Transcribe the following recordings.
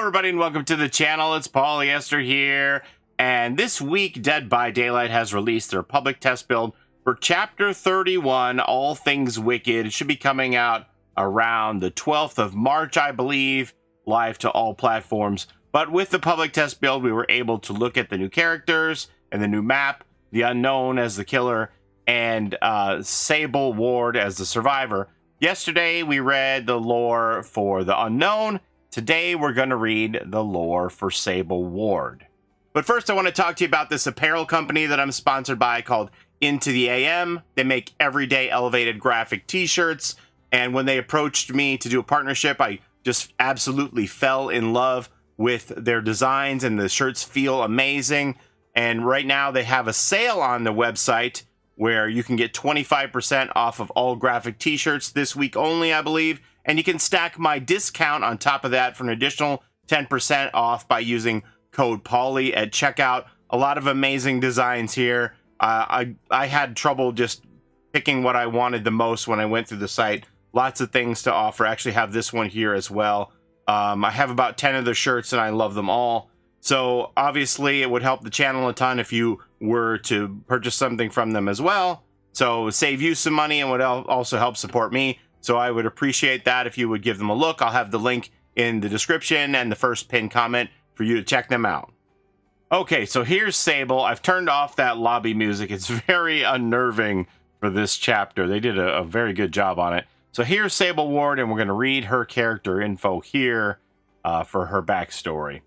everybody, and welcome to the channel. It's Paulie Esther here, and this week Dead by Daylight has released their public test build for Chapter 31, All Things Wicked. It should be coming out around the 12th of March, I believe, live to all platforms. But with the public test build, we were able to look at the new characters and the new map, the Unknown as the killer, and Sable Ward as the survivor. Yesterday, we read the lore for the Unknown. Today, we're going to read the lore for Sable Ward. But first, I want to talk to you about this apparel company that I'm sponsored by called Into the AM. They make everyday elevated graphic t-shirts. And when they approached me to do a partnership, I just absolutely fell in love with their designs, and the shirts feel amazing. And right now, they have a sale on the website where you can get 25% off of all graphic t-shirts this week only, I believe. And you can stack my discount on top of that for an additional 10% off by using code Paulie at checkout. A lot of amazing designs here. I had trouble just picking what I wanted the most when I went through the site. Lots of things to offer. I actually have this one here as well. I have about 10 of the shirts and I love them all. So obviously it would help the channel a ton if you were to purchase something from them as well. So save you some money and would also help support me. So I would appreciate that if you would give them a look. I'll have the link in the description and the first pinned comment for you to check them out. Okay, so here's Sable. I've turned off that lobby music. It's very unnerving for this chapter. They did a very good job on it. So here's Sable Ward, and we're going to read her character info here for her backstory.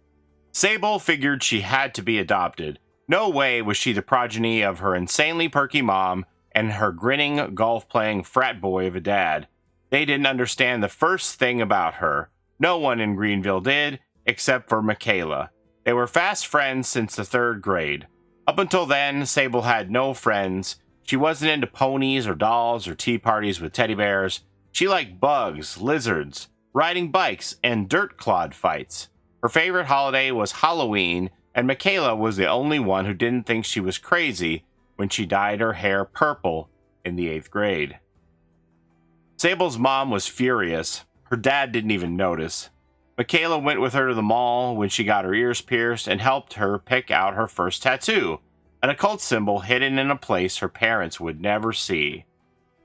Sable figured she had to be adopted. No way was she the progeny of her insanely perky mom and her grinning, golf-playing frat boy of a dad. They didn't understand the first thing about her. No one in Greenville did, except for Mikaela. They were fast friends since the 3rd grade. Up until then, Sable had no friends. She wasn't into ponies or dolls or tea parties with teddy bears. She liked bugs, lizards, riding bikes, and dirt clod fights. Her favorite holiday was Halloween, and Mikaela was the only one who didn't think she was crazy when she dyed her hair purple in the 8th grade. Sable's mom was furious. Her dad didn't even notice. Mikaela went with her to the mall when she got her ears pierced and helped her pick out her first tattoo, an occult symbol hidden in a place her parents would never see.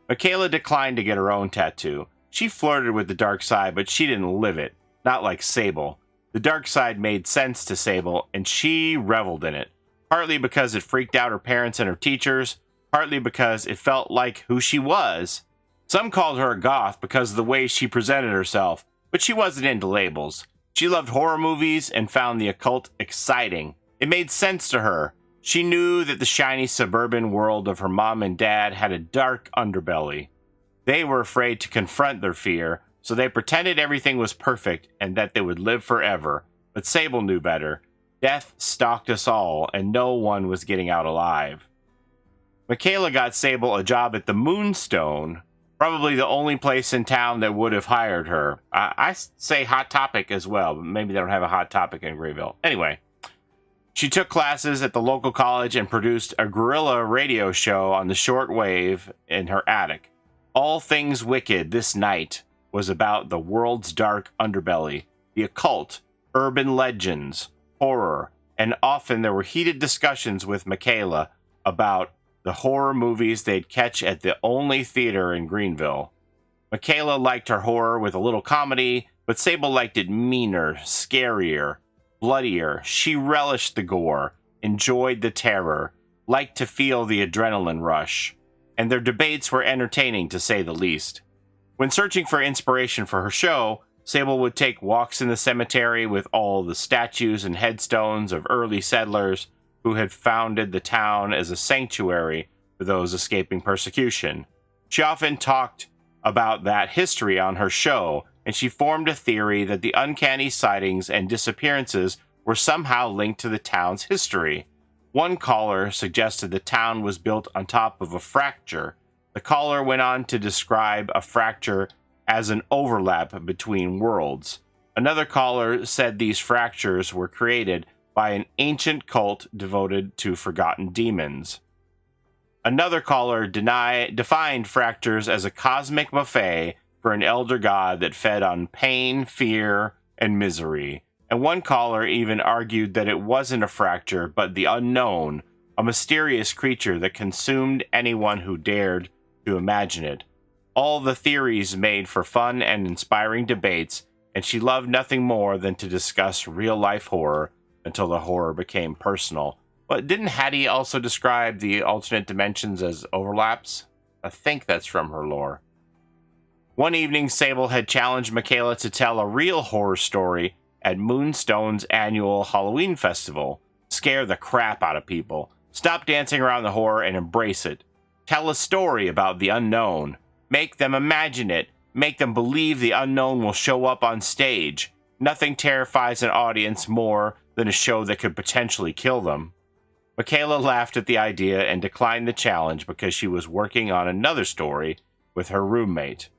Mikaela declined to get her own tattoo. She flirted with the dark side, but she didn't live it, not like Sable. The dark side made sense to Sable, and she reveled in it, partly because it freaked out her parents and her teachers, partly because it felt like who she was. Some called her a goth because of the way she presented herself, but she wasn't into labels. She loved horror movies and found the occult exciting. It made sense to her. She knew that the shiny suburban world of her mom and dad had a dark underbelly. They were afraid to confront their fear, so they pretended everything was perfect and that they would live forever. But Sable knew better. Death stalked us all, and no one was getting out alive. Mikaela got Sable a job at the Moonstone, probably the only place in town that would have hired her. I say Hot Topic as well, but maybe they don't have a Hot Topic in Greenville. Anyway, she took classes at the local college and produced a guerrilla radio show on the shortwave in her attic. All Things Wicked this night was about the world's dark underbelly, the occult, urban legends, horror, and often there were heated discussions with Mikaela about the horror movies they'd catch at the only theater in Greenville. Mikaela liked her horror with a little comedy, but Sable liked it meaner, scarier, bloodier. She relished the gore, enjoyed the terror, liked to feel the adrenaline rush, and their debates were entertaining to say the least. When searching for inspiration for her show, Sable would take walks in the cemetery with all the statues and headstones of early settlers who had founded the town as a sanctuary for those escaping persecution. She often talked about that history on her show, and she formed a theory that the uncanny sightings and disappearances were somehow linked to the town's history. One caller suggested the town was built on top of a fracture. The caller went on to describe a fracture as an overlap between worlds. Another caller said these fractures were created by an ancient cult devoted to forgotten demons. Another caller defined fractures as a cosmic buffet for an elder god that fed on pain, fear, and misery, and one caller even argued that it wasn't a fracture, but the unknown, a mysterious creature that consumed anyone who dared to imagine it. All the theories made for fun and inspiring debates, and she loved nothing more than to discuss real-life horror until the horror became personal. But didn't Hattie also describe the alternate dimensions as overlaps? I think that's from her lore. One evening, Sable had challenged Mikaela to tell a real horror story at Moonstone's annual Halloween festival. Scare the crap out of people. Stop dancing around the horror and embrace it. Tell a story about the unknown. Make them imagine it. Make them believe the unknown will show up on stage. Nothing terrifies an audience more than a show that could potentially kill them. Mikaela laughed at the idea and declined the challenge because she was working on another story with her roommate.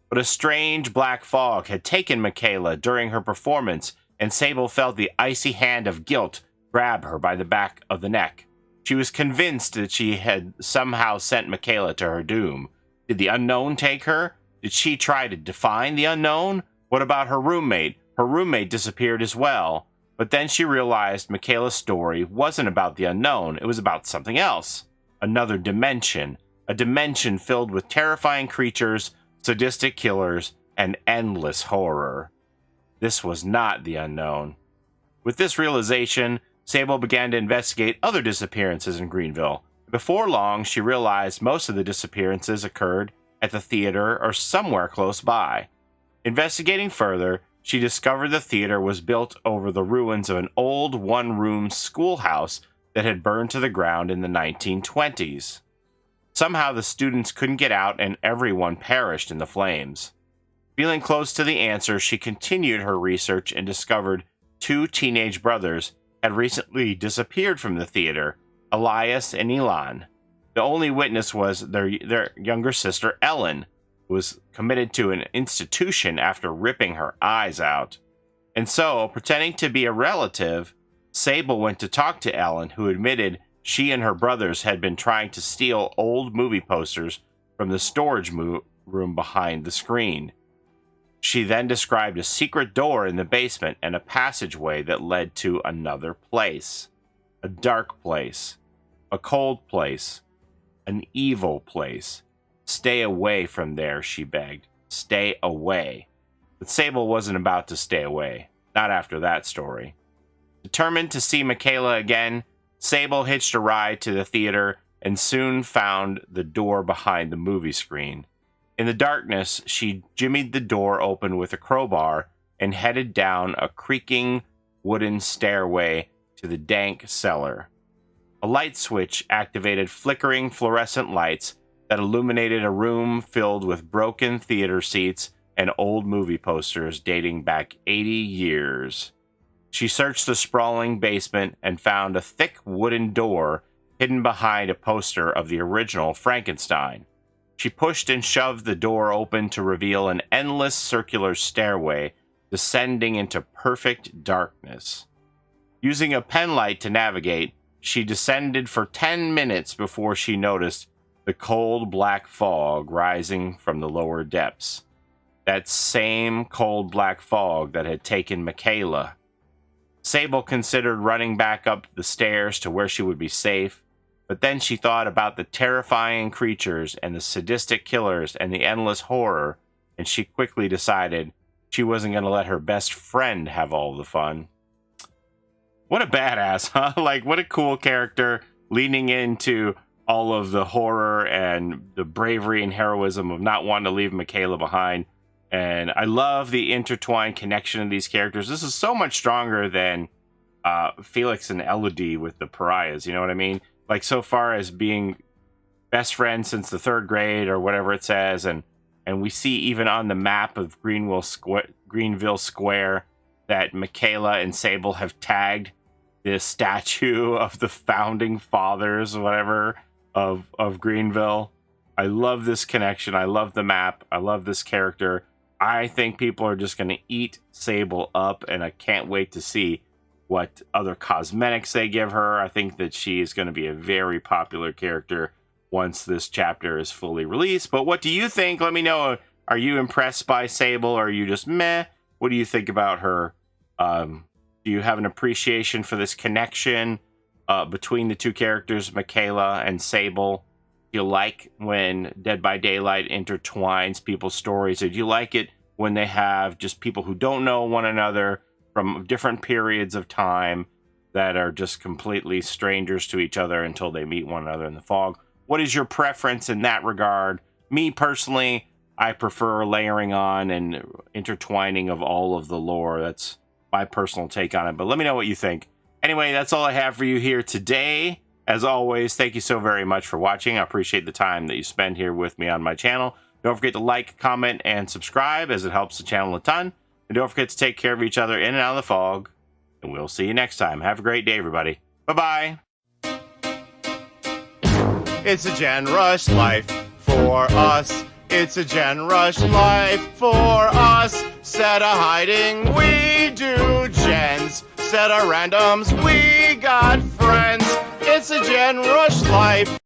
But a strange black fog had taken Mikaela during her performance, and Sable felt the icy hand of guilt grab her by the back of the neck. She was convinced that she had somehow sent Mikaela to her doom. Did the unknown take her? Did she try to define the unknown? What about her roommate? Her roommate disappeared as well. But then she realized Mikaela's story wasn't about the unknown. It was about something else. Another dimension. A dimension filled with terrifying creatures, sadistic killers, and endless horror. This was not the unknown. With this realization, Sable began to investigate other disappearances in Greenville. Before long, she realized most of the disappearances occurred at the theater or somewhere close by. Investigating further, she discovered the theater was built over the ruins of an old one-room schoolhouse that had burned to the ground in the 1920s. Somehow the students couldn't get out and everyone perished in the flames. Feeling close to the answer, she continued her research and discovered 2 teenage brothers had recently disappeared from the theater, Elias and Elon. The only witness was their younger sister, Ellen, who was committed to an institution after ripping her eyes out. And so, pretending to be a relative, Sable went to talk to Ellen, who admitted she and her brothers had been trying to steal old movie posters from the storage room behind the screen. She then described a secret door in the basement and a passageway that led to another place. A dark place. A cold place. An evil place. Stay away from there, she begged. Stay away. But Sable wasn't about to stay away. Not after that story. Determined to see Mikaela again, Sable hitched a ride to the theater and soon found the door behind the movie screen. In the darkness, she jimmied the door open with a crowbar and headed down a creaking wooden stairway to the dank cellar. A light switch activated flickering fluorescent lights that illuminated a room filled with broken theater seats and old movie posters dating back 80 years. She searched the sprawling basement and found a thick wooden door hidden behind a poster of the original Frankenstein. She pushed and shoved the door open to reveal an endless circular stairway descending into perfect darkness. Using a penlight to navigate, she descended for 10 minutes before she noticed the cold black fog rising from the lower depths. That same cold black fog that had taken Mikaela. Sable considered running back up the stairs to where she would be safe, but then she thought about the terrifying creatures and the sadistic killers and the endless horror, and she quickly decided she wasn't going to let her best friend have all the fun. What a badass, huh? Like, what a cool character, leaning into all of the horror and the bravery and heroism of not wanting to leave Mikaela behind. And I love the intertwined connection of these characters. This is so much stronger than Felix and Elodie with the pariahs, you know what I mean? Like, so far as being best friends since the 3rd grade or whatever it says, and we see even on the map of Greenville Square that Mikaela and Sable have tagged this statue of the founding fathers, whatever, of Greenville. I love this connection. I love the map. I love this character. I think people are just going to eat Sable up, and I can't wait to see what other cosmetics they give her. I think that she is going to be a very popular character once this chapter is fully released. But what do you think? Let me know. Are you impressed by Sable, or are you just meh? What do you think about her? Do you have an appreciation for this connection between the two characters, Mikaela and Sable? Do you like when Dead by Daylight intertwines people's stories? Or do you like it when they have just people who don't know one another from different periods of time that are just completely strangers to each other until they meet one another in the fog? What is your preference in that regard? Me personally, I prefer layering on and intertwining of all of the lore. That's my personal take on it, but let me know what you think. Anyway, that's all I have for you here today. As always, thank you so very much for watching. I appreciate the time that you spend here with me on my channel. Don't forget to like, comment, and subscribe, as it helps the channel a ton. And don't forget to take care of each other in and out of the fog. And we'll see you next time. Have a great day, everybody. Bye-bye. It's a Gen Rush life for us. It's a Gen Rush life for us. Set a hiding, we do gens. Set a randoms, we got friends. It's a Gen Rush life.